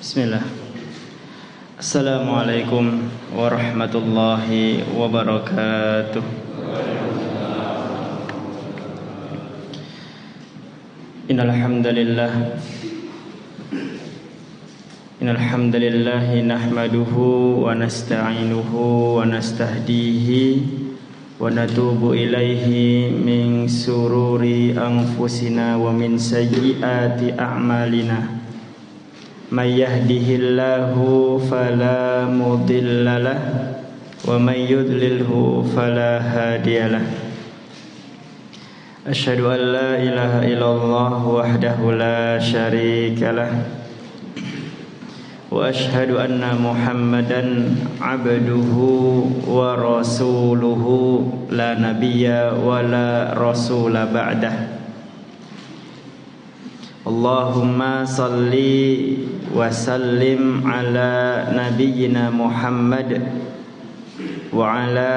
Bismillah. Assalamualaikum warahmatullahi wabarakatuh. Innal hamdalillah nahmaduhu wa nasta'inuhu wa nastahdihi wa natubu ilaihi min sururi anfusina wa min sayyiati a'malina. May yahdihillahu fala mudhillalah wa may yudlilhu fala hadiyalah. Asyhadu an la ilaha illallah wahdahu la syarikalah wa asyhadu anna Muhammadan abduhu wa rasuluhu la nabiyya wa la rasula ba'dah. Allahumma salli wa sallim ala nabiyyina Muhammad wa ala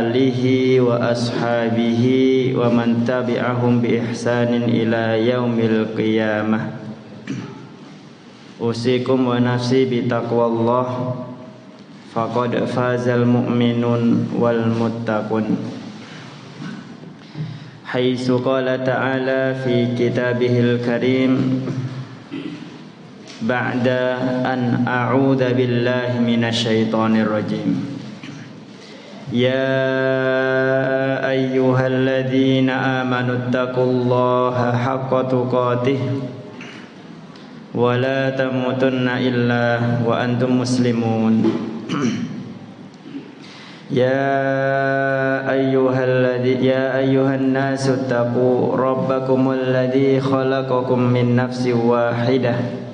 alihi wa ashabihi wa man tabi'ahum bi ihsanin ila yaumil qiyamah. Usikum wa nafsi bi taqwallah faqad fazal mu'minun wal muttaqun. Haitsu qala ta'ala fi kitabihil karim ba'da an a'udzu billahi minasyaitonir rajim. Ya ayyuhalladzina amanu taqullaha haqqa tuqatih wa la tamutunna illa wa antum muslimun. Ya ayyuhan nasu taqu rabbakumul ladzi khalaqakum min nafsin wahidah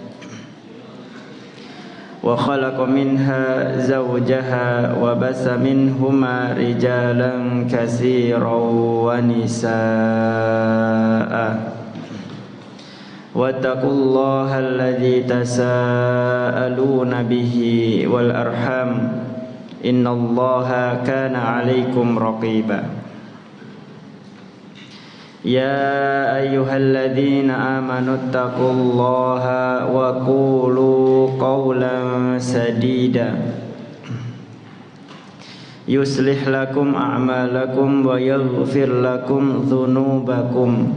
wa khalaqa minha zawjaha wa basa minhuma rijalan katsiran wa nisaa. Wattaqullaha alladzi tasaaluna bihi wal arham innallaha kana 'alaikum raqiba. Ya ayyuhalladzina amanu taqullaha wa qulu qawlan sadida yuslih lakum a'malakum wa yaghfir lakum dhunubakum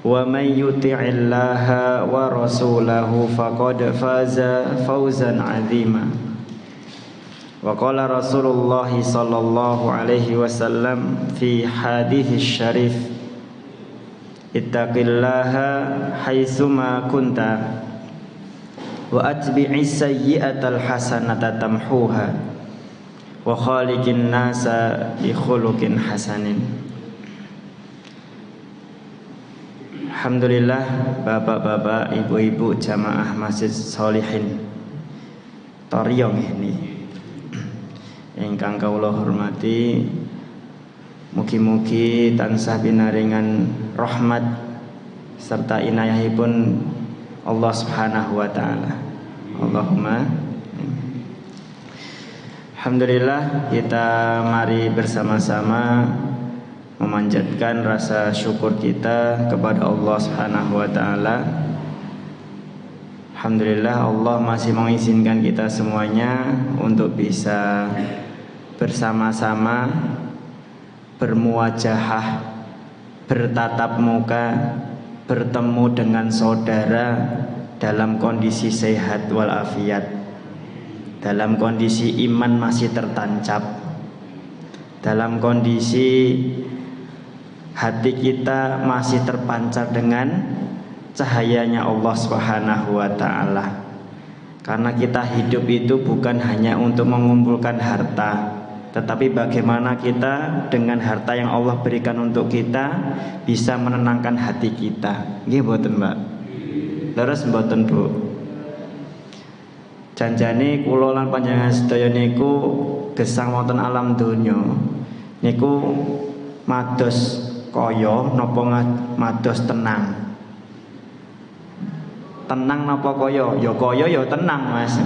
wa may yuti'illaha wa rasulahu faqad faza fawzan 'azima. Wa qala Rasulullah sallallahu alaihi wasallam fi hadits syarif, ittaqillaha haitsuma kunta wa atbi'is sayyi'atal hasanata tamhuha wa khaliqin nasa bi khuluqin hasanin. Alhamdulillah, bapak-bapak, ibu-ibu jamaah Masjid Sholihin Toryong ini ingkang kawula hormati, mugi-mugi tansah pinaringan rahmat serta inayahipun Allah Subhanahu wa taala. Allahumma. Alhamdulillah, kita mari bersama-sama memanjatkan rasa syukur kita kepada Allah Subhanahu wa taala. Alhamdulillah, Allah masih mengizinkan kita semuanya untuk bisa bersama-sama bermuwajahah, bertatap muka, bertemu dengan saudara dalam kondisi sehat walafiat, dalam kondisi iman masih tertancap, dalam kondisi hati kita masih terpancar dengan cahayanya Allah Subhanahu wa taala. Karena kita hidup itu bukan hanya untuk mengumpulkan harta, tetapi bagaimana kita dengan harta yang Allah berikan untuk kita bisa menenangkan hati kita. Nggih mboten, Mbak? Terus mboten, Bu? Janjane kula lan panjenengan sedaya niku gesang wonten alam donya niku mados kaya napa mados tenang. Tenang napa kaya? Ya kaya ya tenang, Mas.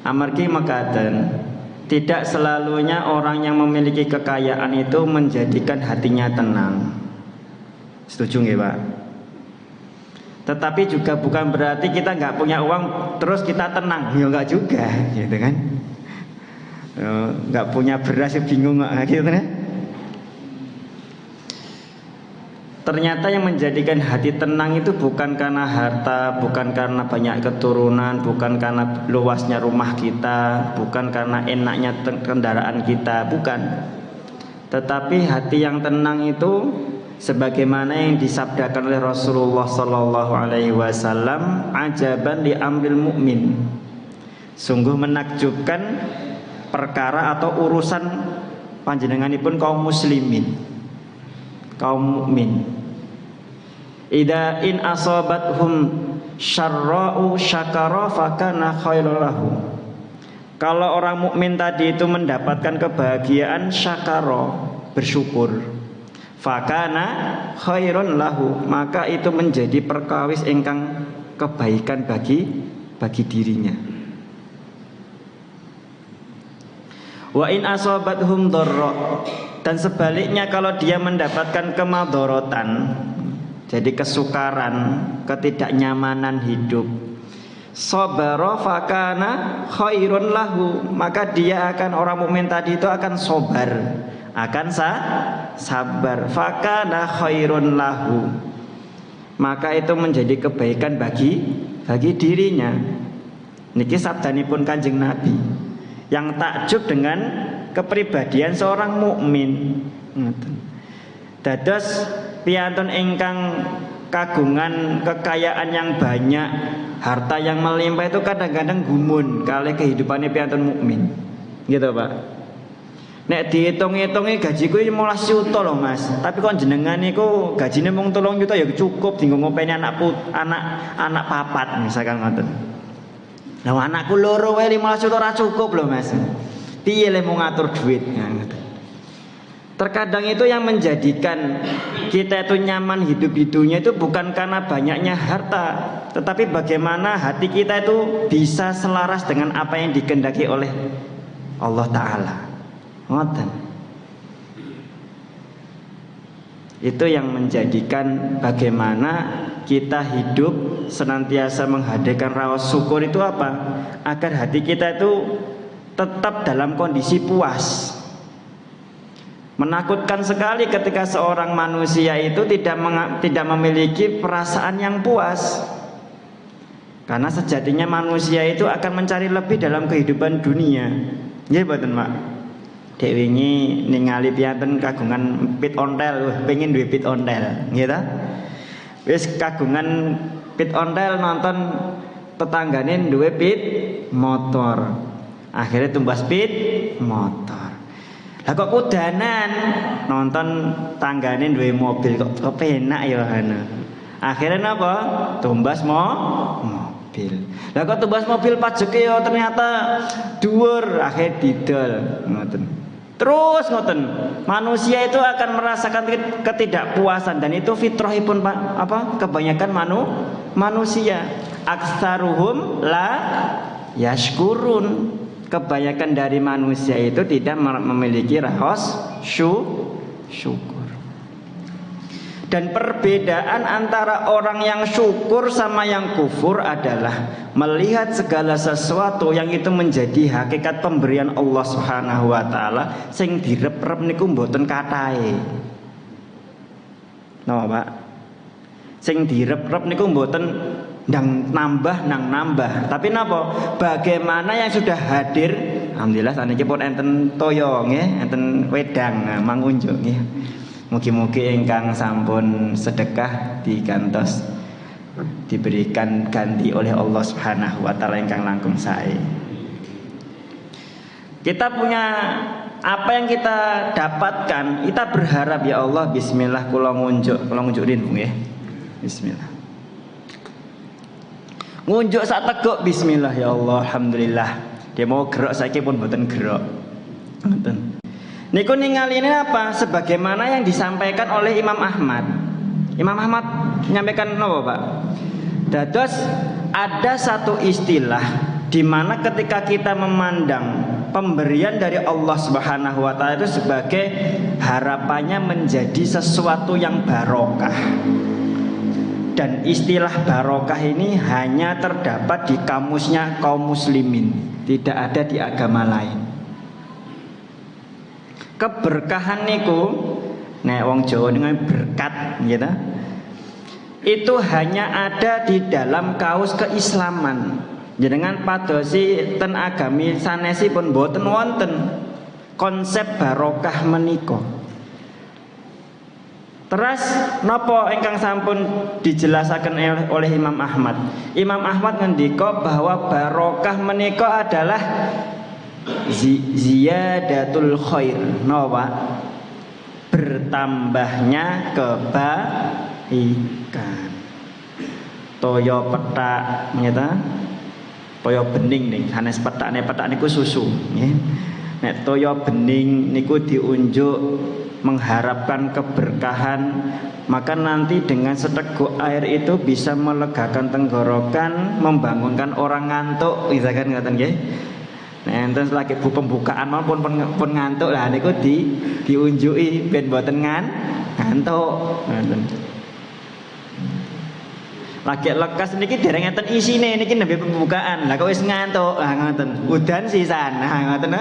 Amargi mekaten, tidak selalunya orang yang memiliki kekayaan itu menjadikan hatinya tenang. Setuju nggih, Pak? Tetapi juga bukan berarti kita nggak punya uang terus kita tenang, ya nggak juga, gitu kan? Nggak punya beras bingung nggak, gitu kan? Ternyata yang menjadikan hati tenang itu bukan karena harta, bukan karena banyak keturunan, bukan karena luasnya rumah kita, bukan karena enaknya kendaraan kita, bukan. Tetapi hati yang tenang itu sebagaimana yang disabdakan oleh Rasulullah sallallahu alaihi wasallam, ajaban li amril mukmin. Sungguh menakjubkan perkara atau urusan panjenenganipun kaum muslimin, kaum mukmin. Idza in asabathum syarra'u syakara fakana khairul lahu. Kalau orang mukmin tadi itu mendapatkan kebahagiaan, syakara, bersyukur, fakana khairun lahu, maka itu menjadi perkawis ingkang kebaikan bagi dirinya. Wa in asabathum dharra, dan sebaliknya kalau dia mendapatkan kemadharatan, jadi kesukaran, ketidaknyamanan hidup, sabara fakana khairun lahu, maka dia akan, orang mukmin tadi itu akan sabar, akan sabar, fakana khairun lahu, maka itu menjadi kebaikan bagi dirinya. Niki sabdanipun Kanjeng Nabi yang takjub dengan kepribadian seorang mukmin. Dados piyantun ingkang kagungan kekayaan yang banyak, harta yang melimpah itu kadang-kadang gumun kali kehidupannya piyantun mukmin. Gitu, Pak. Nek dihitung-hitungi gajiku 15 juta loh, Mas. Tapi kok jenengan niku gajine mung 3 juta ya cukup dienggo ngopeni anak papat misalkan ngoten. Lah anakku loro wae 15 juta ora cukup loh, Mas. Piye le mau ngatur duit? Terkadang itu yang menjadikan kita itu nyaman hidup-hidupnya itu bukan karena banyaknya harta, tetapi bagaimana hati kita itu bisa selaras dengan apa yang dikehendaki oleh Allah Ta'ala. Ngoten. Itu yang menjadikan bagaimana kita hidup senantiasa menghadirkan raos syukur itu apa? Agar hati kita itu tetap dalam kondisi puas. Menakutkan sekali ketika seorang manusia itu tidak memiliki perasaan yang puas. Karena sejatinya manusia itu akan mencari lebih dalam kehidupan dunia. Nggih mboten, Mak? Dek wingi ningali piyanten kagungan pit ontel, pengen duwe pit ontel, nggih ta? Wis kagungan pit ontel, nonton tetanggane duwe pit motor. Akhirnya tumbas pit motor. Lah kok kudanan nonton tanggane duwe mobil kok penak ya ana. Akhirnya napa? Tumbas mobil. Lah kok tumbas mobil pajeke ya ternyata dhuwur, akhirnya didol ngoten. Terus ngoten. Manusia itu akan merasakan ketidakpuasan dan itu fitrahipun kebanyakan manusia. Aksaruhum la yashkurun. Kebanyakan dari manusia itu tidak memiliki raos syukur. Dan perbedaan antara orang yang syukur sama yang kufur adalah melihat segala sesuatu yang itu menjadi hakikat pemberian Allah Subhanahu wa taala sing direp-rep niku mboten katahe. Napa, Pak? Sing direp-rep niku mboten nambah, tapi napa? Bagaimana yang sudah hadir? Alhamdulillah saniki pun enten toyo nggih, enten wedang mangunjuk nggih. Mugi-mugi ingkang sampun sedekah digantos diberikan ganti oleh Allah Subhanahu wa taala ingkang langkung sae. Kita punya apa yang kita dapatkan, kita berharap ya Allah, bismillah kula ngunjuk nggih. Bismillah. Ngunjuk sak teguk bismillah ya Allah, alhamdulillah. Dia mau gerak saiki pun mboten gerak. Ngoten. Niku ningaline apa? Sebagaimana yang disampaikan oleh Imam Ahmad. Imam Ahmad menyampaikan napa, Pak? Dados ada satu istilah di mana ketika kita memandang pemberian dari Allah Subhanahu wa taala itu sebagai harapannya menjadi sesuatu yang barokah. dan istilah barokah ini hanya terdapat di kamusnya kaum muslimin, tidak ada di agama lain. Keberkahan niku nek wong Jawa dengan berkat gitu. Itu hanya ada di dalam kaus keislaman. Jenengan padosi ten agami sanesipun boten wonten konsep barokah menika. Terus napa ingkang sampun dijelasaken oleh Imam Ahmad. Imam Ahmad ngendika bahwa barokah menika adalah ziyadatul khair. Napa? Bertambahnya kebaikan. Toyo petak nyata. Toyo bening nih, sanes petak niku susu nggih. Nek toyo bening niku diunjuk mengharapkan keberkahan, maka nanti dengan seteguk air itu bisa melegakan tenggorokan, membangunkan orang ngantuk, misalkan ngaten nggih. Nah, enten lagi pembukaan maupun pun ngantuk lah niku diunjuki ben mboten ngantuk. Ngoten. Lagi lekas niki dereng enten isine niki nembe pembukaan. Lah kok wis ngantuk, ah ngoten. Udan sisan. Nah ngoten.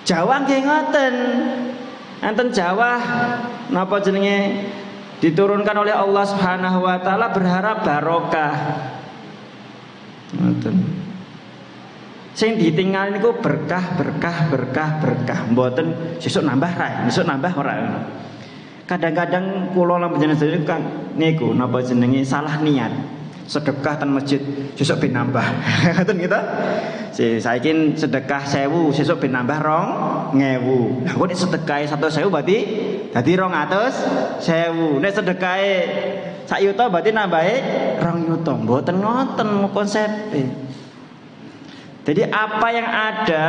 Jawa nggih ngoten. Enten Jawa napa jenenge diturunkan oleh Allah Subhanahu wa taala berharap barokah. Ngoten. Sing ditinggal niku berkah. Mboten sesuk nambah ra, besok nambah ora. Kadang-kadang kula lan panjenengan sedherek niku napa jenenge salah niat. Sedekah ten masjid sesuk ben nambah. Ngoten gitu. Saiki sedekah 1000 sesuk ben nambah 2000. Lah kok nek sedekahe 100.000 berarti dadi 200.000. Nek sedekahe 1 yuta berarti nambahe 2 yuta. Mboten ngoten konsepe. Jadi apa yang ada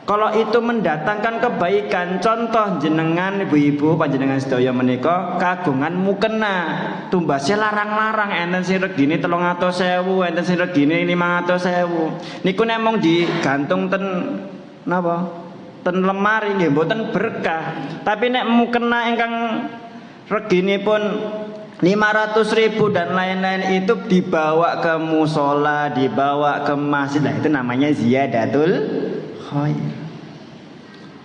kalau itu mendatangkan kebaikan, contoh jenengan ibu-ibu panjenengan sedaya menika kagungan mukena, tumbasnya larang-larang, enten sing regine 300.000, enten sing regine 500.000. Niku nek mung digantung ten napa? Ten lemari nggih mboten berkah. Tapi nek mukena ingkang reginipun 500.000 dan lain-lain itu dibawa ke musola, dibawa ke masjid, nah itu namanya ziyadatul khair.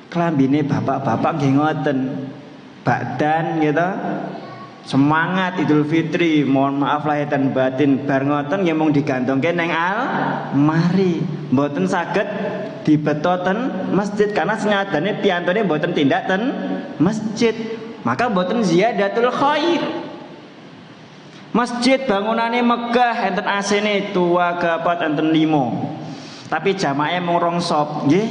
Klambine bapak-bapak nggih ngoten. Bakdan gitu. Semangat Idul Fitri, mohon maaf lahir dan batin bar ngoten nggih mung digantungke ning almari. Mboten saged dibeto ten masjid karena senyadane piyantone mboten tindak ten masjid. Maka mboten ziyadatul khair. Masjid bangunannya megah, enten AC-ne tua gapat enten 5. Tapi jamaahnya mung 2 sop, nggih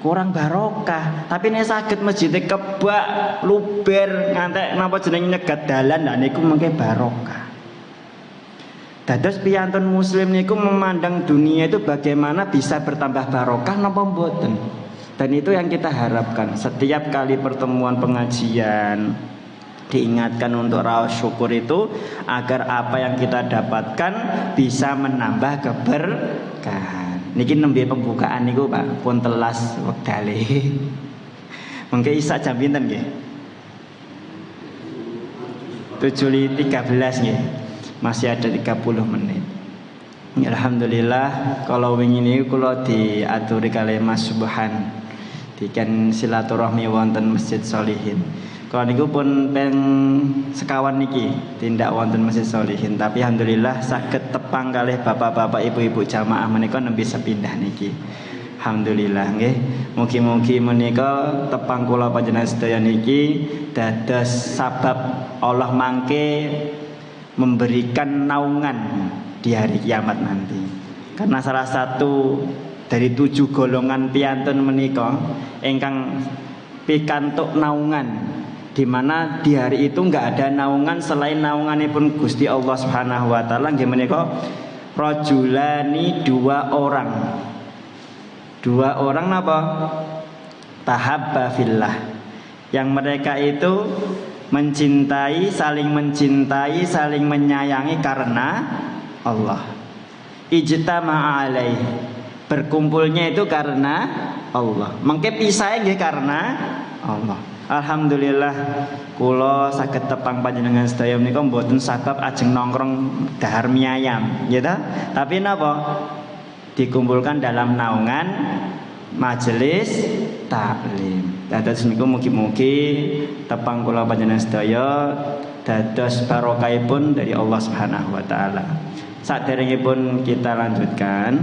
kurang barokah. Tapi nek saged masjide kebak luber ngantek napa jenenge nyegat dalan, lah niku mengke barokah. Dados piyantun muslim niku memandang dunia itu bagaimana bisa bertambah barokah napa mboten. Dan itu yang kita harapkan setiap kali pertemuan pengajian diingatkan untuk raos syukur itu agar apa yang kita dapatkan bisa menambah keberkahan. Niki nembe pembukaan niku Pak, pun telas wektale. Mengke isa jam pinten nggih? 7.13 nggih. Masih ada 30 menit. Alhamdulillah kalau wingi niku kula diaturi kalih Mas Subhan. Diken silaturahmi wonten Masjid Sholihin. Kalau niku pun peng sekawan niki tindak wonten Masjid Sholihin, tapi alhamdulillah saged tepang kalih bapak-bapak ibu-ibu jamaah menika nembe sepindah niki. Alhamdulillah nggih. Mugi-mugi menika tepang kula panjenengan sedaya niki dados sabab Allah mangke memberikan naungan di hari kiamat nanti. Karena salah satu dari 7 golongan piyantun menika ingkang pikantuk naungan, di mana di hari itu enggak ada naungan selain naunganipun Gusti Allah Subhanahu wa taala nggih menika rajulani 2 orang. 2 orang napa? Tahabba fillah. Yang mereka itu mencintai, saling menyayangi karena Allah. Ijtama'a alaih. Berkumpulnya itu karena Allah. Mengke pisahe nggih karena Allah. Alhamdulillah kula saged tepang panjenengan sedaya menika mboten sabab ajeng nongkrong dahar mie ayam, ya ta? Tapi napa? Dikumpulkan dalam naungan majelis taklim. Dados niku mugi-mugi tepang kula panjenengan sedaya dados barokahipun dari Allah Subhanahu wa taala. Saderengipun kita lanjutkan,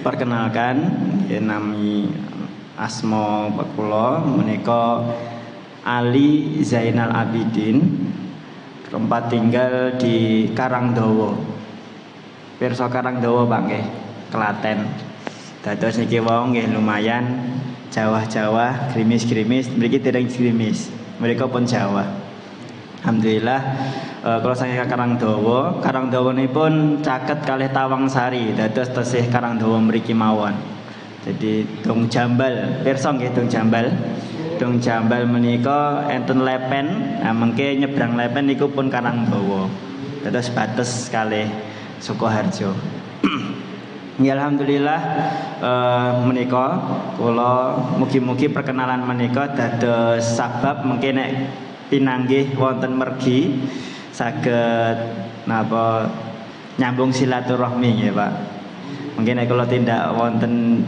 perkenalkan nami asma kula menika Ali Zainal Abidin, tempat tinggal di Karangdawa. Pirsa Karangdawa Pak nggih, Klaten. Dados niki wong nggih lumayan Jawa-Jawa, grimis-grimis, mriki dereng grimis. Mereka pun Jawa. Alhamdulillah kalau saya Karangdawa, Karangdawanipun caket kalih Tawangsari, dados tesih Karangdawa mriki mawon. Jadi Dong Jambal, pirsa nggih Dong Jambal. Dong Jambal menika enten Lepen, nah mengke nyebrang Lepen niku pun Karangdawa. Dados bates kalih Sukoharjo. Ya alhamdulillah menika kula mugi-mugi perkenalan menika dados sabab mengke nek pinanggih wonten mergi saged napa nyambung silaturahmi nggih Pak. Mungkin nek kula tindak wonten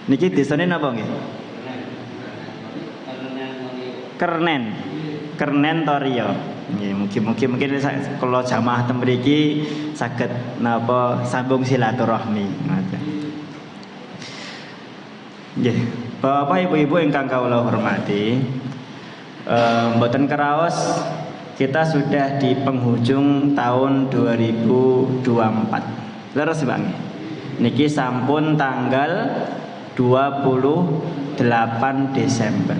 niki desane napa nggih? Kernen Torio. Nggih, mugi-mugi mungkin kula jamaah teng mriki saged napa sambung silaturahmi. Ngoten. Nggih, Bapak Ibu-ibu ingkang kawula hormati, mboten keraos kita sudah di penghujung tahun 2024. Leres Bang. Niki sampun tanggal 28 Desember.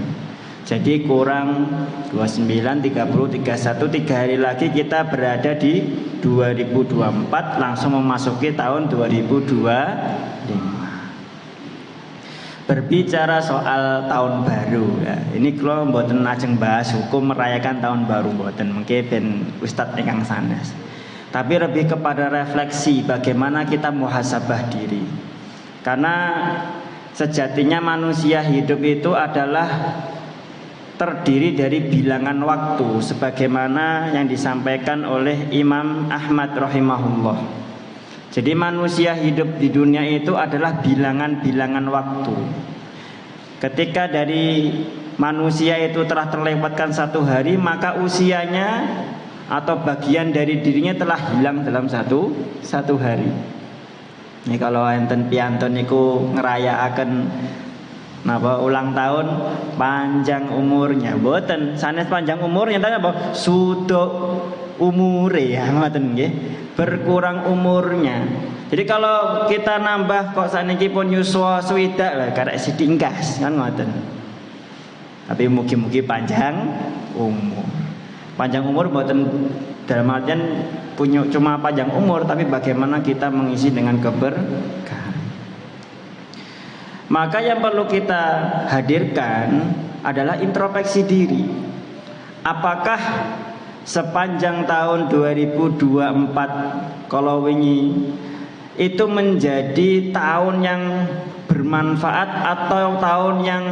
Jadi kurang 29, 30, 31, 3 hari lagi kita berada di 2024, langsung memasuki tahun 2025. Berbicara soal tahun baru ya, ini kalau mboten ajeng bahas hukum merayakan tahun baru mboten, mungkin ben Ustadz ingkang sanes. Tapi lebih kepada refleksi bagaimana kita muhasabah diri. Karena sejatinya manusia hidup itu adalah terdiri dari bilangan waktu sebagaimana yang disampaikan oleh Imam Ahmad rahimahullah. Jadi manusia hidup di dunia itu adalah bilangan-bilangan waktu. Ketika dari manusia itu telah terlewatkan satu hari, maka usianya atau bagian dari dirinya telah hilang dalam satu hari. Ini kalau enten piantun niku ngerayaaken napa ulang tahun panjang umurnya, mboten sanes panjang umurnya tapi apa suduk umure ya ngoten nggih, berkurang umurnya. Jadi kalau kita nambah kok saniki pun yuswa swidak lah karek sidingkas kan ngoten. Tapi mugi-mugi panjang umur. Panjang umur mboten dalam artian punya cuma panjang umur, tapi bagaimana kita mengisi dengan keberkahan. Maka yang perlu kita hadirkan adalah introspeksi diri. Apakah sepanjang tahun 2024 kalau wingi itu menjadi tahun yang bermanfaat atau tahun yang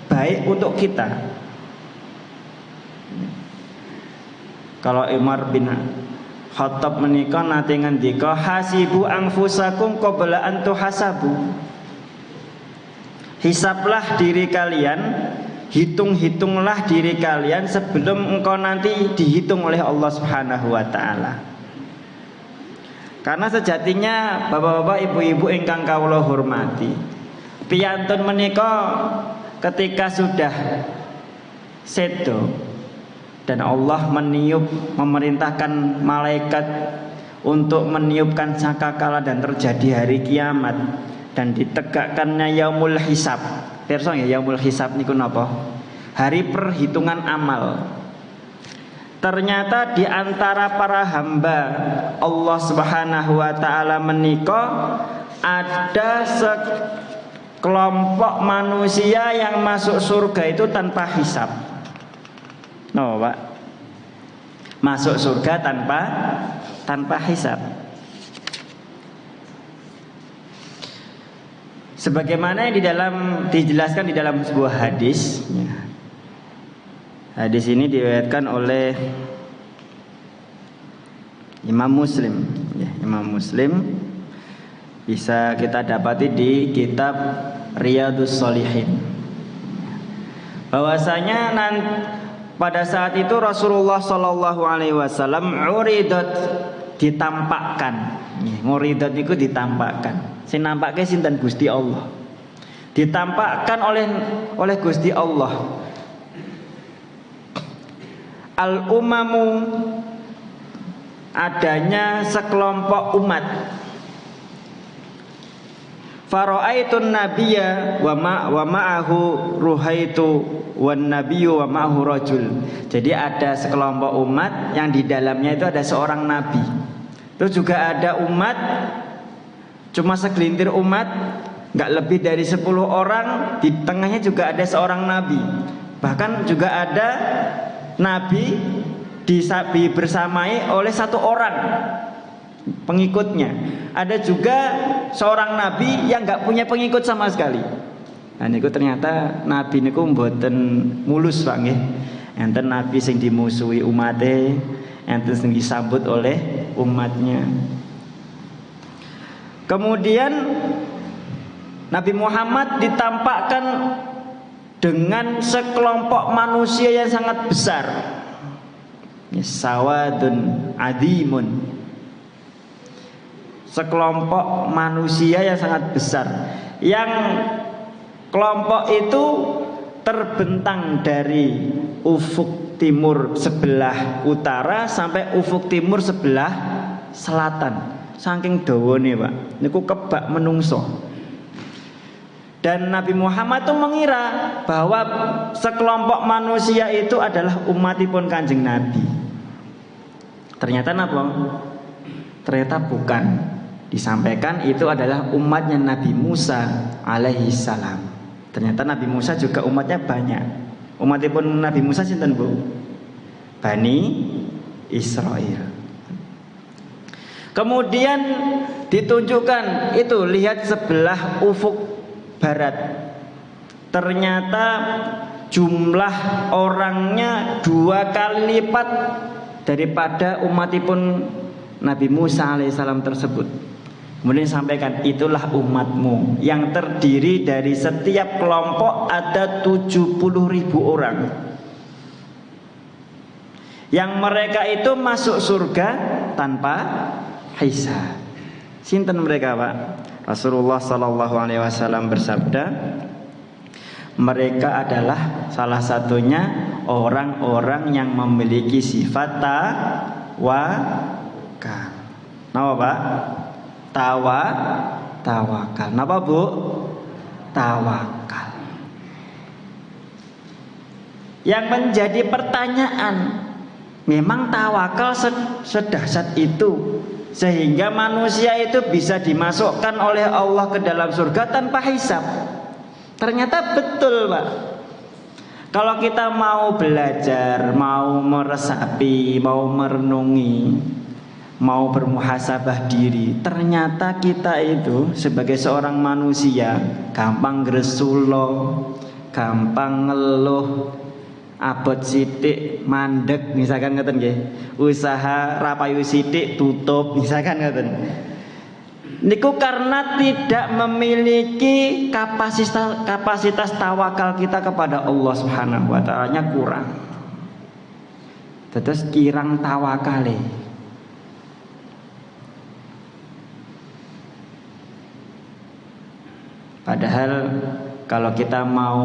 baik untuk kita? Kalau Umar bin Khattab menika nate ngendika hasibu anfusakum qabla an tuhasabu. Hisablah diri kalian, hitung-hitunglah diri kalian sebelum engkau nanti dihitung oleh Allah Subhanahu wa taala. Karena sejatinya bapak-bapak, ibu-ibu ingkang kawula hormati, piyantun menika ketika sudah sedo dan Allah memerintahkan malaikat untuk meniupkan sangkakala dan terjadi hari kiamat dan ditegakkannya yaumul hisab. Pirsa ya yaumul hisab niku napa? Hari perhitungan amal. Ternyata di antara para hamba Allah Subhanahu wa taala menika ada sekelompok manusia yang masuk surga itu tanpa hisab. No, Pak. Masuk surga tanpa hisab. Sebagaimana yang dijelaskan di dalam sebuah hadis, Hadis ini diriwayatkan oleh Imam Muslim. Ya, Imam Muslim bisa kita dapati di kitab Riyadhus Shalihin. Bahwasanya pada saat itu Rasulullah Shallallahu Alaihi Wasallam uridat, ditampakkan. Uridat itu ditampakkan. Sing nampakke sinten? Gusti Allah. Ditampakkan oleh Gusti Allah. Al-umamu, adanya sekelompok umat. Fara'aitun nabiyya wa ma'ahu ruhaitu wan nabiyyu wa ma'ahu rajul. Jadi ada sekelompok umat yang di dalamnya itu ada seorang nabi. Terus juga ada umat, cuma segelintir umat, nggak lebih dari 10 orang. Di tengahnya juga ada seorang nabi. Bahkan juga ada nabi bersamai oleh satu orang pengikutnya. Ada juga seorang nabi yang nggak punya pengikut sama sekali. Nah niku ternyata nabi niku mboten mulus Pak nggih. Enten nabi sing dimusuhi umate, enten sing disambut oleh umatnya. Kemudian Nabi Muhammad ditampakkan dengan sekelompok manusia yang sangat besar. Sawadun adimun, sekelompok manusia yang sangat besar, yang kelompok itu terbentang dari ufuk timur sebelah utara sampai ufuk timur sebelah selatan. Saking dawane Pak, niku kebak menungso. Dan Nabi Muhammad itu mengira bahwa sekelompok manusia itu adalah umatipun Kanjeng Nabi. Ternyata apa? Ternyata bukan. Disampaikan itu adalah umatnya Nabi Musa alaihi salam. Ternyata Nabi Musa juga umatnya banyak. Umatipun Nabi Musa sinten Bu? Bani Israel. Kemudian ditunjukkan itu, lihat sebelah ufuk barat. Ternyata jumlah orangnya 2 kali lipat daripada umatipun Nabi Musa alaihissalam tersebut. Kemudian disampaikan, itulah umatmu yang terdiri dari setiap kelompok ada 70.000 orang, yang mereka itu masuk surga tanpa hisab. Sinten mereka Pak? Rasulullah Sallallahu Alaihi Wasallam bersabda, mereka adalah salah satunya orang-orang yang memiliki sifat tawakal. Napa Pak? Tawakal. Napa Bu? Tawakal. Yang menjadi pertanyaan, memang tawakal sedahsyat itu sehingga manusia itu bisa dimasukkan oleh Allah ke dalam surga tanpa hisab? Ternyata betul Pak. Kalau kita mau belajar, mau meresapi, mau merenungi, mau bermuhasabah diri, ternyata kita itu sebagai seorang manusia gampang gresulo, gampang ngeluh, abot sithik mandek misalkan ngoten nggih. Usaha rapayu sithik tutup misalkan ngoten. Niku karena tidak memiliki kapasitas tawakal kita kepada Allah Subhanahu wa ta'ala kurang. Terus kirang tawakale. Padahal kalau kita mau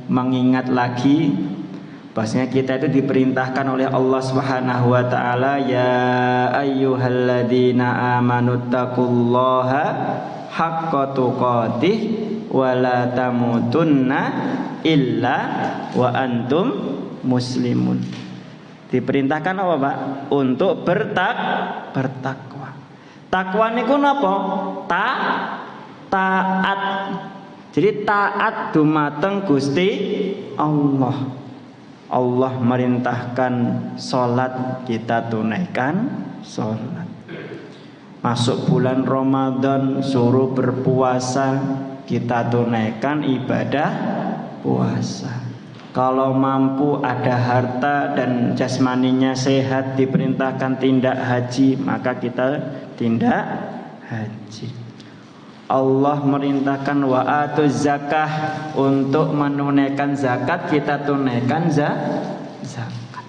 mengingat lagi, bahwasanya kita itu diperintahkan oleh Allah Subhanahu wa taala, ya ayyuhalladzina amanu taqullaha haqqa tuqatih wa la tamutunna illa wa antum muslimun. Diperintahkan apa Pak? Untuk bertakwa. Takwa niku napa? Taat. Jadi taat dumateng Gusti Allah. Allah merintahkan sholat, kita tunaikan sholat. Masuk bulan Ramadan suruh berpuasa, kita tunaikan ibadah puasa. Kalau mampu, ada harta dan jasmaninya sehat, diperintahkan tindak haji, maka kita tindak haji. Allah merintahkan wa atuz zakah, untuk menunaikan zakat kita tunaikan zakat.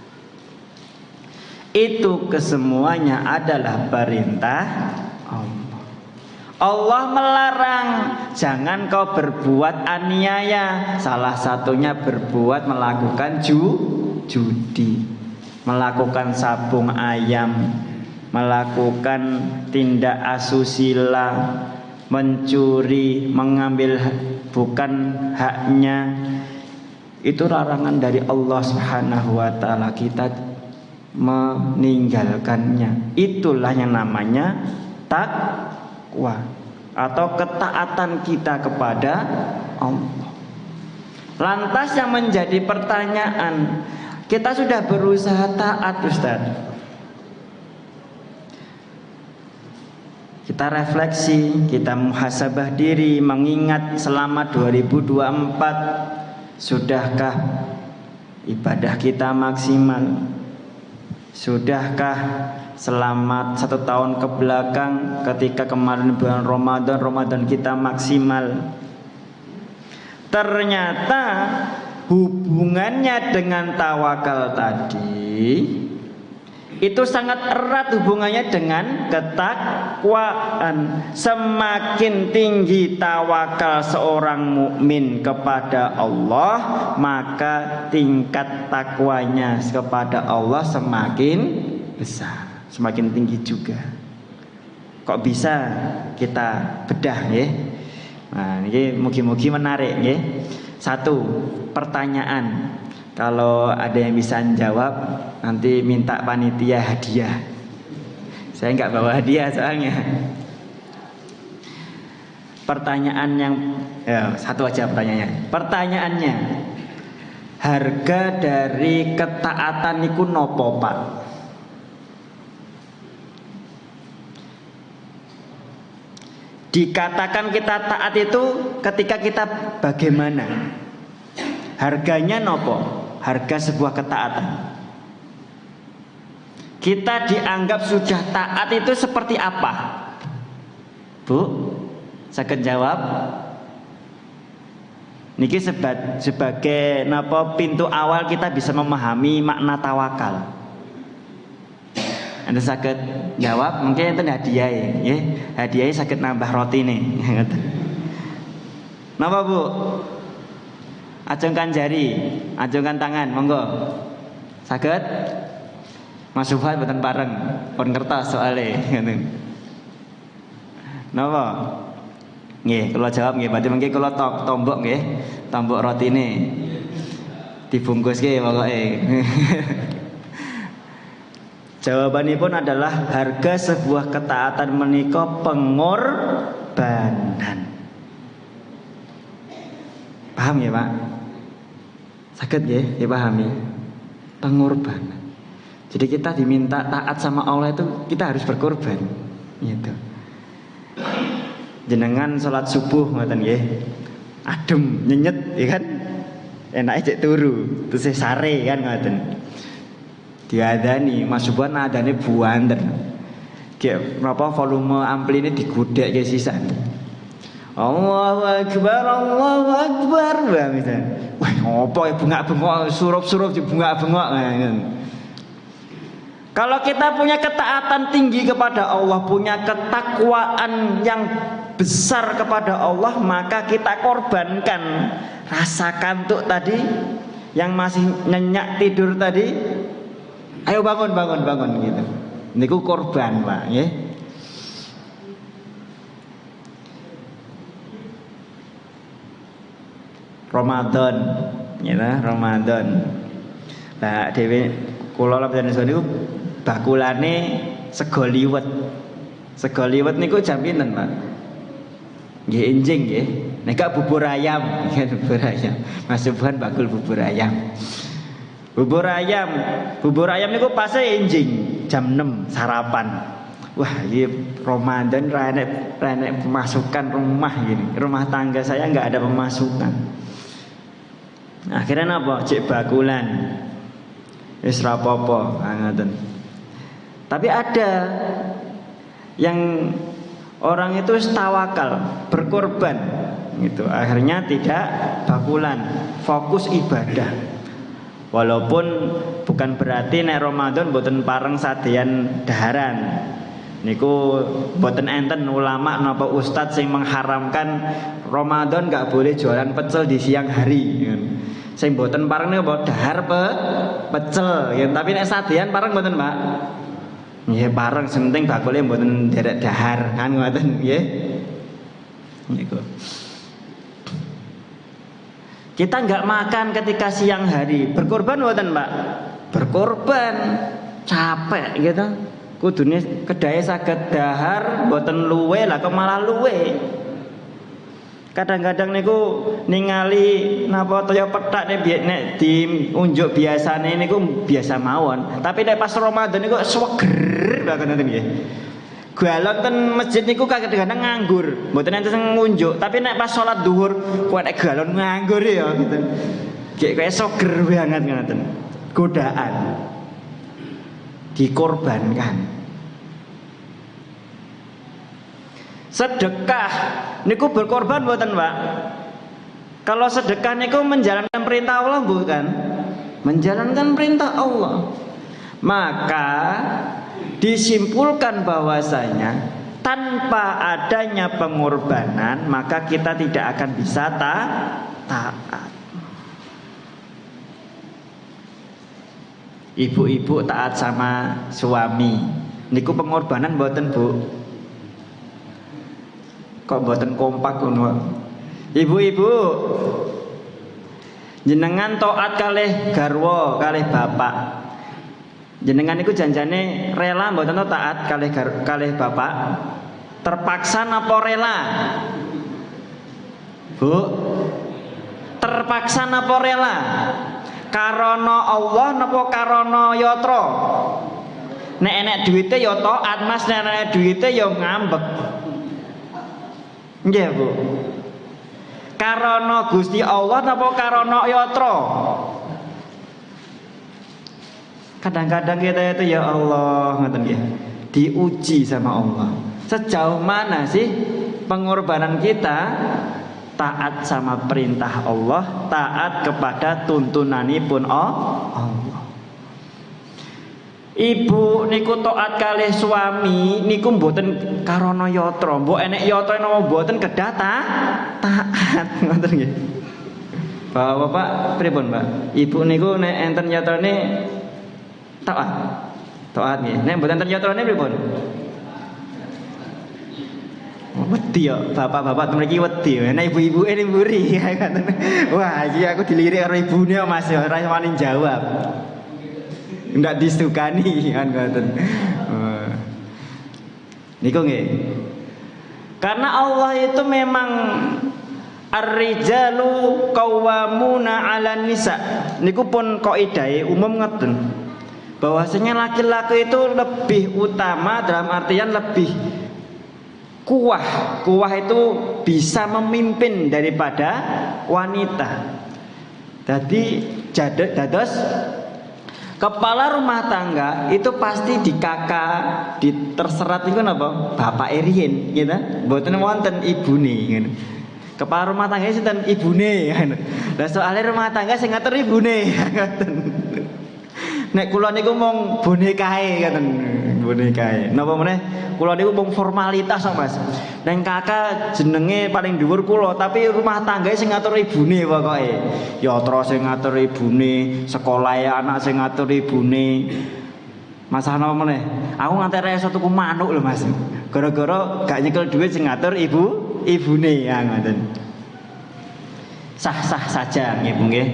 Itu kesemuanya adalah perintah Allah. Allah melarang, jangan kau berbuat aniaya. Salah satunya melakukan judi, melakukan sabung ayam, melakukan tindak asusila, mencuri, mengambil bukan haknya. Itu larangan dari Allah Subhanahu wa ta'ala, kita meninggalkannya. Itulah yang namanya takwa atau ketaatan kita kepada Allah. Lantas yang menjadi pertanyaan, kita sudah berusaha taat, Ustaz. Kita refleksi, kita muhasabah diri, mengingat selama 2024 sudahkah ibadah kita maksimal? Sudahkah selama 1 tahun ke belakang, ketika kemarin bulan Ramadan kita maksimal? Ternyata hubungannya dengan tawakal tadi itu sangat erat hubungannya dengan ketakwaan. Semakin tinggi tawakal seorang mukmin kepada Allah, maka tingkat takwanya kepada Allah semakin besar, semakin tinggi juga. Kok bisa kita bedah ya? Nah, ini mugi-mugi menarik ya. Satu, pertanyaan. Kalau ada yang bisa jawab, nanti minta panitia hadiah. Saya nggak bawa hadiah soalnya. Pertanyaan yang satu aja pertanyaannya. Pertanyaannya, harga dari ketaatan niku nopo, Pak? Dikatakan kita taat itu ketika kita bagaimana? Harganya nopo? Harga sebuah ketaatan. Kita dianggap sudah taat itu seperti apa? Bu, saged jawab? Niki sebagai napa pintu awal kita bisa memahami makna tawakal. Anda saged jawab, mungkin itu hadiah ya. Hadiahnya saged nambah roti nih. Napa Bu? Acungkan jari, acungkan tangan, monggo. Saged? Mas Subhan boten pareng, pun kertas soalnya. Napa? Nggih, kalau jawab nggih, berarti mungkin kalau tombok nggih, tombok roti ini dibungkus nggih pokoke. Jawabanipun adalah harga sebuah ketaatan menika pengorbanan. Paham ya Pak? Saged ya dipahami? Pengorbanan. Jadi kita diminta taat sama Allah itu kita harus berkorban. Gitu. Jenengan sholat subuh ngoten nggih. Adem nyenyet ya kan? Enake cek turu, terus sare kan ngoten. Diadani, Mas Subhan adane buanten. Kayak berapa volume ampli ini digudek ke sisan. Allahu Akbar, Allahu Akbar. Wah, apa ya bengak-bengok, surup-surup di bengak-bengok. Kalau kita punya ketaatan tinggi kepada Allah, punya ketakwaan yang besar kepada Allah, maka kita korbankan rasa kantuk tadi, yang masih nyenyak tidur tadi. Ayo bangun gitu. Niku korban, Pak, nggih. Ramadan, ya Ramadan. Lah dhewe kula lan panjenengan niku bakulane sego liwet. Sego liwet niku jam pinten, Pak? Nggih enjing nggih. Nek bubur ayam, bubur ayam. Mas Subhan bakul bubur ayam. Bubur ayam niku pase enjing jam 6 sarapan. Wah, ini Ramadan renek pemasukan rumah gini. Rumah tangga saya enggak ada pemasukan. Akhirnya napa? Cek bakulan. Wis ra apa-apa, ngoten. Tapi ada yang orang itu tawakal, berkorban gitu. Akhirnya tidak bakulan, fokus ibadah. Walaupun bukan berarti nek Ramadan mboten pareng sadeyan daharan. Niku mboten enten ulama napa ustadz sing mengharamkan Ramadan gak boleh jualan pecel di siang hari. Sing mboten pareng niku dahar pecel, ya. Tapi nek sadeyan pareng mboten, Pak? Nggih pareng, penting bakule mboten derek dahar kan ngoten nggih. Niku. Kita enggak makan ketika siang hari. Berkorban mboten, Pak? Berkorban. Capek gitu. Kudune kedahe saged dahar mboten luwe lah kok malah luwe. Kadang-kadang niku ningali napa toya pethak nek diunjuk biasane niku biasa mawon. Tapi nek pas Ramadan niku seger banget ngoten nggih. Galon ten masjid niku kadang-kadang nganggur, mboten enten sing ngunjuk. Tapi nek pas salat zuhur kuwi nek galon nganggur ya gitu. Kayak seger banget ngoten. Godaan. Dikorbankan. Sedekah niku berkorban mboten, Pak? Kalau sedekah niku menjalankan perintah Allah bukan? Menjalankan perintah Allah. Maka disimpulkan bahwasanya tanpa adanya pengorbanan maka kita tidak akan bisa taat. Ibu-ibu taat sama suami niku pengorbanan mboten, Bu? Kok mboten kompak ngono? Ibu-ibu jenengan taat kalih garwa, kalih bapak. Jenengan niku janjane rela mboten taat kalih bapak? Terpaksa napa rela? Bu? Terpaksa napa rela? Karana Allah napa karana yatra? Nek enek duwite ya taat, Mas, nek enek duwite ya ngambek. Nggih, Bu. Karana Gusti Allah napa karana yatra? Kadang-kadang kita itu ya Allah ngoten nggih, diuji sama Allah. Sejauh mana sih pengorbanan kita taat sama perintah Allah, taat kepada tuntunanipun Allah. Ibu niku taat kalih suami niku mboten karana yatra, mbok enek yatra napa mboten kedah taat ngoten nggih. Bapak pripun, Mbak? Ibu niku nek enten yatrane taat nggih. Nek mboten enten yatrane pripun? Wedi ya, bapak-bapak mriki wedi. Nek ibu-ibu ini mburi. Wah, iki aku dilirik karo ibune Mas ya, ora wani jawab. Ndak disukani kan ngoten. Niku nggih. Karena Allah itu memang ar-rijalu qawwamuna 'alan nisa. Niku pun kaidahe umum ngoten. Bahwasanya laki-laki itu lebih utama dalam artian lebih kuah. Kuah itu bisa memimpin daripada wanita. Jadi dados kepala rumah tangga itu pasti di kakak, di terserat itu napa? Bapak Erien, gitu. Mboten wonten ibune, gitu. Kepala rumah tangga sinten ibune, gitu. Lah soalnya rumah tangga sing ngatur ibune, ngoten. Nek kula niku mung bonekae, ngoten. Bonekae. Napa meneh? Kula niku mung formalitas kok, Mas. Neng kakak jenenge paling dhuwur kula, tapi rumah tangga sing ngatur ibune pokoke. Yatra sing ngatur ibune, sekolahe anak sing ngatur ibune. Masalah napa meneh? Aku nganti reso tuku manuk lho, Mas. Gara-gara gak nyekel duit sing ngatur ibune ya ngoten. Sah-sah saja nggih, Bu nggih.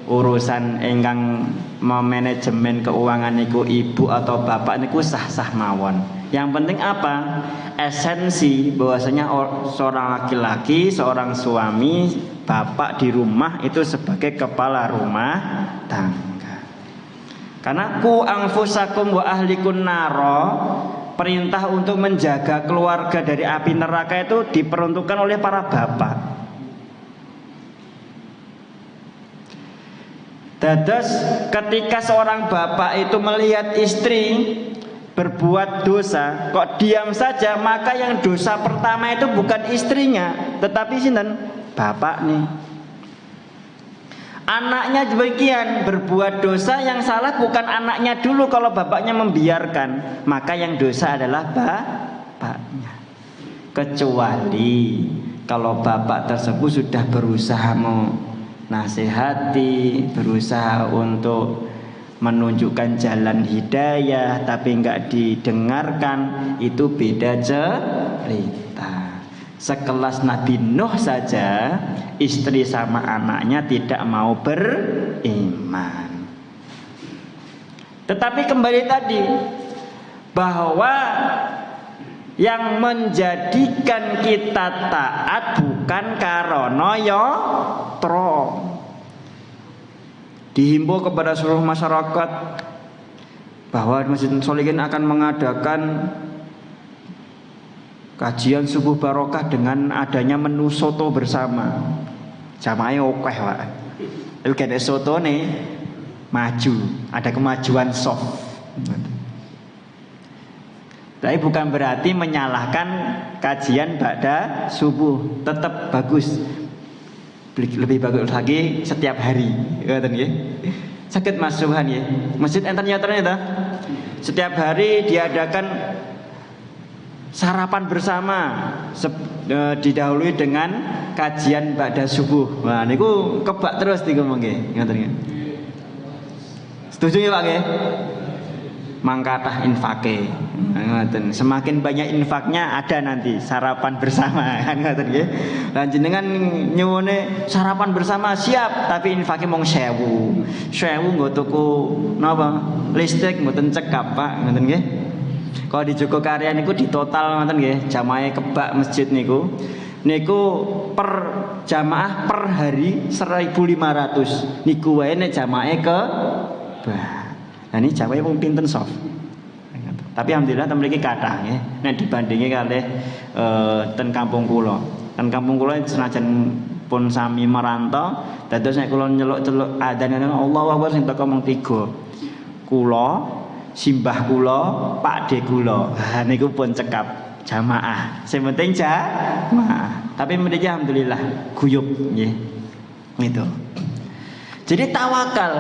Urusan ingkang memanajemen keuangan niku ibu atau bapak niku sah-sah mawon. Yang penting apa? Esensi bahwasanya seorang laki-laki, seorang suami, bapak di rumah itu sebagai kepala rumah tangga. Karena ku anfusakum wa ahlikun naro, perintah untuk menjaga keluarga dari api neraka itu diperuntukkan oleh para bapak. Dados ketika seorang bapak itu melihat istri berbuat dosa kok diam saja, maka yang dosa pertama itu bukan istrinya tetapi sinten? Bapak nih. Anaknya demikian berbuat dosa, yang salah bukan anaknya dulu kalau bapaknya membiarkan, maka yang dosa adalah bapaknya. Kecuali kalau bapak tersebut sudah berusaha menasehati, berusaha untuk menunjukkan jalan hidayah tapi enggak didengarkan, itu beda cerita. Sekelas Nabi Nuh saja istri sama anaknya tidak mau beriman. Tetapi kembali tadi bahwa yang menjadikan kita taat bukan karena yatra. Dihimbau kepada seluruh masyarakat bahwa Masjid Sholihin akan mengadakan kajian subuh barokah dengan adanya menu soto bersama. Jamaahnya oke Pak. Tapi ada soto nih maju, ada kemajuan soft. Tapi bukan berarti menyalahkan kajian ba'da subuh, tetap bagus. Lebih bagus lagi setiap hari, ngoten nggih. Saged Mas Subhan nggih. Masjid enten nyotrane ta? Setiap hari diadakan sarapan bersama, didahului dengan kajian ba'da subuh. Wah niku kebak terus niku nggih, ngoten nggih. Setuju ya Pak nggih? Mangkatah infake. Ngoten. Semakin banyak infaknya ada nanti sarapan bersama kan ngoten nggih. Lan jenengan nyuwune sarapan bersama siap, tapi infake mung 1000. 1000 nggo tuku napa? Listrik mboten cekap Pak, ngoten nggih. Kalau di Jogokarya niku di total ngoten nggih, jamaah kebak masjid niku per jamaah per hari 1.500. Niku wae nek jamaah kebak. Nah ini Jawa pun pinten soft. Tapi alhamdulillah ten mriki kathah nggih. Nek dibandingi kalih ten kampung kula. Ten kampung kula senajan pun sami merantau, dados nek kula nyeluk-celuk adzan Allahu Akbar sing teko mung 3. Kula, simbah kula, pakde kula. Ha niku pun cekap jamaah. Sing penting jamaah. Tapi mriki alhamdulillah guyub nggih. Gitu. Jadi tawakal.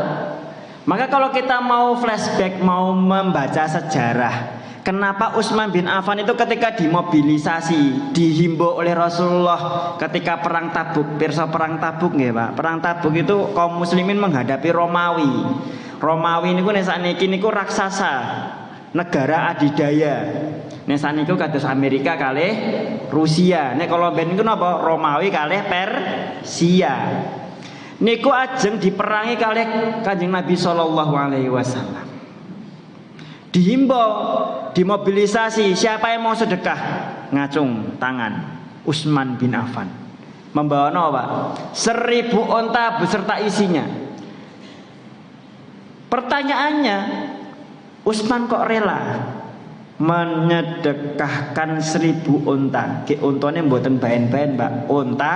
Maka kalau kita mau flashback, mau membaca sejarah, kenapa Utsman bin Affan itu ketika dimobilisasi, dihimbau oleh Rasulullah ketika perang Tabuk, pirsa perang Tabuk nggih Pak. Perang Tabuk itu kaum muslimin menghadapi Romawi. Romawi niku nek sakniki niku raksasa, negara adidaya. Nek sakniku kados Amerika kalih Rusia. Nek kalau ben niku napa? Romawi kalih Persia. Niku ajeng diperangi kalih Kanjeng Nabi sallallahu alaihi wasallam. Dihimbau, dimobilisasi, siapa yang mau sedekah? Ngacung tangan Utsman bin Affan. Membawa napa, Pak? 1000 onta beserta isinya. Pertanyaannya, Utsman kok rela menyedekahkan 1000 onta? Ki ontone mboten baen-baen, Pak. Onta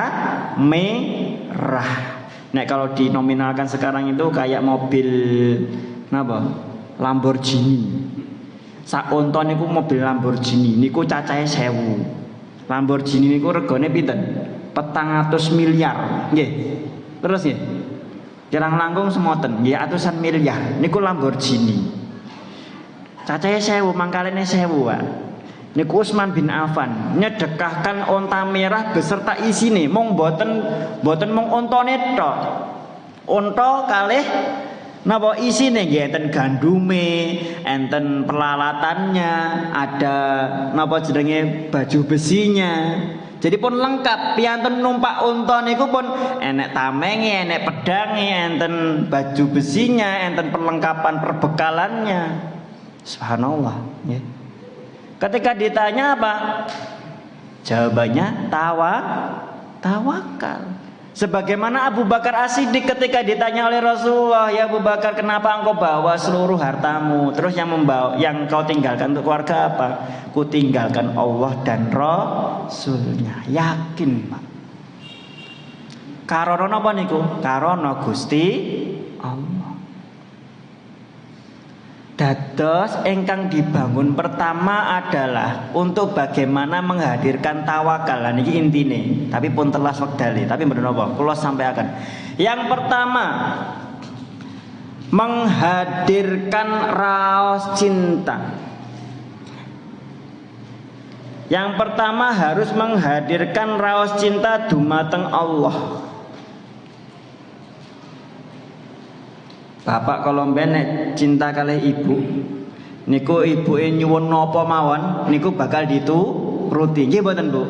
merah. Nek kalau dinominalkan sekarang itu kayak mobil napa? Lamborghini. Sak onta niku mobil Lamborghini niku cacahe 1000. Lamborghini niku regane pinten? 400 miliar. Nggih. Terus nggih. Kirang langkung semoten, nggih atusan miliar. Niku Lamborghini. Cacahe 1000, mangkalene 1000, Pak. Niku Utsman bin Affan nyedekahkan onta merah beserta isine, mung boten mung ontone tok. Onta kalih napa isine nggih enten gandume, enten peralatannya, ada napa jenenge baju besinya. Jadi pun lengkap, piyanten numpak unta niku pun enek tamenge, enek pedange, enten baju besinya, enten perlengkapan perbekalannya. Subhanallah, nggih. Ketika ditanya apa? Jawabannya tawakal. Sebagaimana Abu Bakar As-Siddiq ketika ditanya oleh Rasulullah, "Ya Abu Bakar, kenapa engkau bawa seluruh hartamu? Terus yang kau tinggalkan untuk keluarga apa?" "Ku tinggalkan Allah dan Rasulnya." Yakin, Pak. Karono napa niku? Karono Gusti Allah. Dados ingkang dibangun pertama adalah untuk bagaimana menghadirkan tawakal. Lah niki intine, tapi pun telas wektale, tapi mboten napa, kula sampaikan. Yang pertama menghadirkan raos cinta. Yang pertama harus menghadirkan raos cinta dumateng Allah. Bapak kalau benek cinta kali ibu, niku ibuke nyuwun napa mawon, niku bakal dituruti. Nggih mboten, Bu?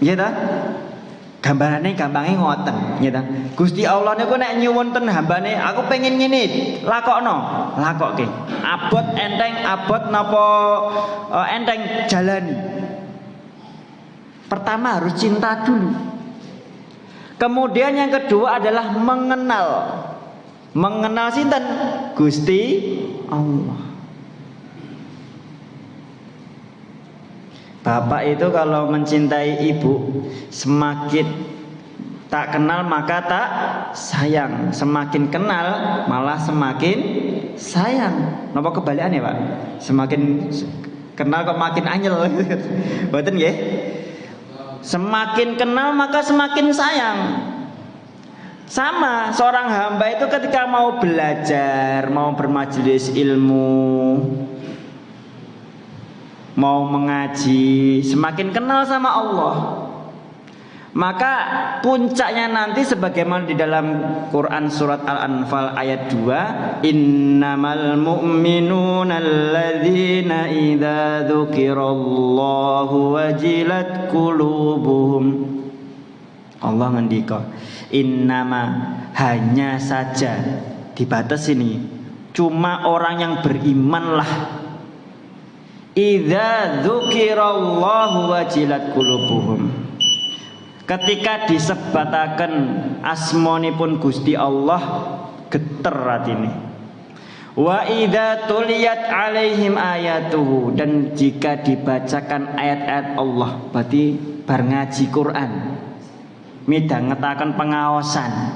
Nggih ta? Gambarane gampange ngoten, nggih ta? Gusti Allah niku nek nyuwun ten hambane, aku pengen ngene, lakokno, lakokke. Abot enteng, abot napa enteng jalani. Pertama harus cinta dulu. Kemudian yang kedua adalah mengenal. Mengenal sinten? Gusti Allah. Bapak itu kalau mencintai ibu, semakin tak kenal maka tak sayang. Semakin kenal malah semakin sayang. Napa kebalikannya, Pak? Semakin kenal kok makin anyel. Mboten nggih? Semakin kenal maka semakin sayang. Sama, seorang hamba itu ketika mau belajar, mau bermajelis ilmu, mau mengaji, semakin kenal sama Allah, maka puncaknya nanti sebagaimana di dalam Quran surat Al-Anfal ayat 2, innamal mu'minuna alladzina idza dzukirallahu wajilat qulubuhum. Allah ngendika, innama, hanya saja, dibatas ini, cuma orang yang berimanlah, idza dzukirallahu wajilat qulubuhum, ketika disebataken asmanipun Gusti Allah geter atine. Wa idza tuliyat alaihim ayatuhu, dan jika dibacakan ayat-ayat Allah, berarti bar ngaji Quran, midhangetaken pengaosan,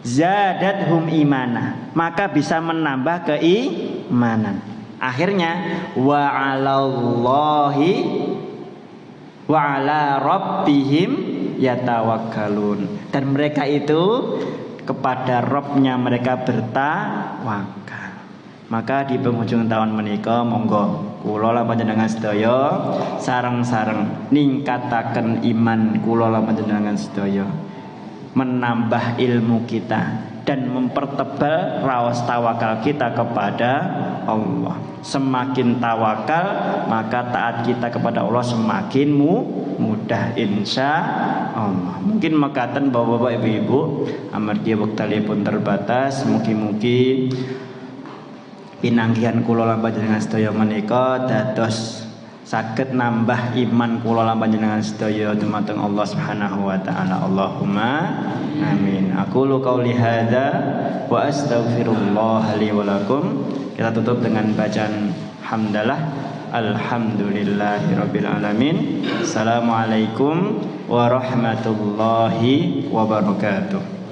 zadathum imana, maka bisa menambah keimanan. Akhirnya wa 'alallahi wa 'ala rabbihim yatawakkalun, dan mereka itu kepada Rabbnya mereka bertawakal. Maka di penghujung tahun menika monggo kula lan panjenengan sedaya sareng-sareng ningkataken iman kula lan panjenengan sedaya, menambah ilmu kita dan mempertebal raos tawakal kita kepada Allah. Semakin tawakal maka taat kita kepada Allah semakin mudah insya Allah. Mungkin makaten bapak-bapak ibu-ibu, amargi wektalipun terbatas, mugi-mugi pinanggihan kula lan panjenengan sedaya menika dados saged nambah iman kula lan panjenengan sedaya dumateng Allah Subhanahu wa taala. Allahumma amin. Aqulu qouli hadza wa astaghfirullah li wa lakum. Kita tutup dengan bacaan hamdalah. Alhamdulillahirabbil alamin. Assalamualaikum warahmatullahi wabarakatuh.